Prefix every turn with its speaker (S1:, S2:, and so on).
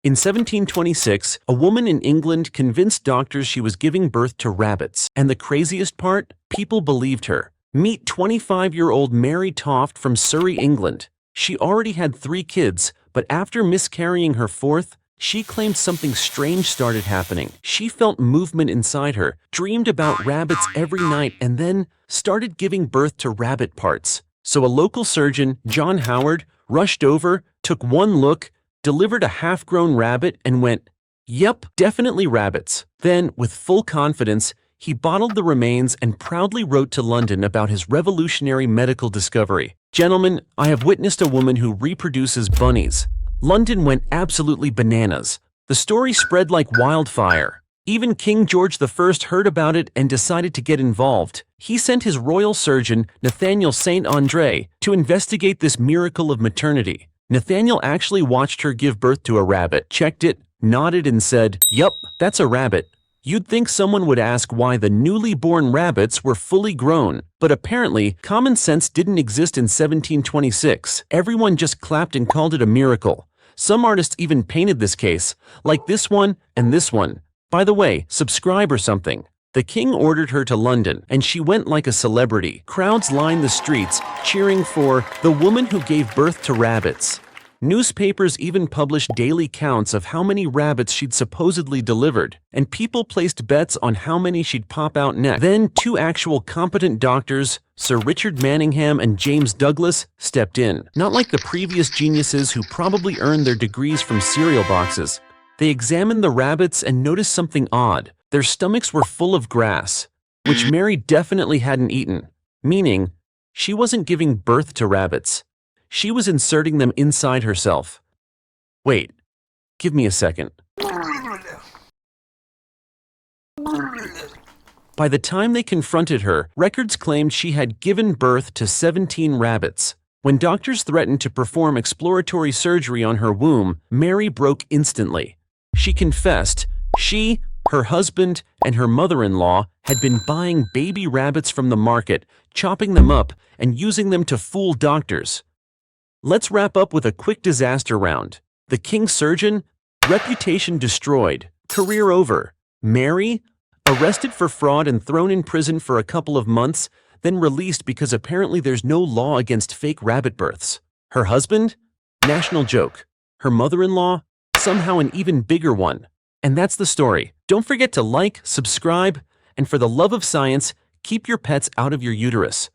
S1: In 1726, a woman in England convinced doctors she was giving birth to rabbits. And the craziest part? People believed her. Meet 25-year-old Mary Toft from Surrey, England. She already had 3 kids, but after miscarrying her 4th, she claimed something strange started happening. She felt movement inside her, dreamed about rabbits every night, and then started giving birth to rabbit parts. So a local surgeon, John Howard, rushed over, took one look, delivered a half-grown rabbit, and went, "Yep, definitely rabbits." Then, with full confidence, he bottled the remains and proudly wrote to London about his revolutionary medical discovery. "Gentlemen, I have witnessed a woman who reproduces bunnies." London went absolutely bananas. The story spread like wildfire. Even King George I heard about it and decided to get involved. He sent his royal surgeon, Nathaniel St. Andre, to investigate this miracle of maternity. Nathaniel actually watched her give birth to a rabbit, checked it, nodded and said, "Yup, that's a rabbit." You'd think someone would ask why the newly born rabbits were fully grown, but apparently common sense didn't exist in 1726. Everyone just clapped and called it a miracle. Some artists even painted this case, like this one and this one. By the way, subscribe or something. The king ordered her to London, and she went like a celebrity. Crowds lined the streets, cheering for the woman who gave birth to rabbits. Newspapers even published daily counts of how many rabbits she'd supposedly delivered, and people placed bets on how many she'd pop out next. Then 2 actual competent doctors, Sir Richard Manningham and James Douglas, stepped in. Not like the previous geniuses who probably earned their degrees from cereal boxes. They examined the rabbits and noticed something odd. Their stomachs were full of grass, which Mary definitely hadn't eaten, meaning she wasn't giving birth to rabbits. She was inserting them inside herself. Wait, give me a second. By the time they confronted her, records claimed she had given birth to 17 rabbits. When doctors threatened to perform exploratory surgery on her womb, Mary broke instantly. She confessed she, her husband, and her mother-in-law had been buying baby rabbits from the market, chopping them up, and using them to fool doctors. Let's wrap up with a quick disaster round. The king's surgeon? Reputation destroyed. Career over. Mary? Arrested for fraud and thrown in prison for a couple of months, then released because apparently there's no law against fake rabbit births. Her husband? National joke. Her mother-in-law? Somehow an even bigger one. And that's the story. Don't forget to like, subscribe, and for the love of science, keep your pets out of your uterus.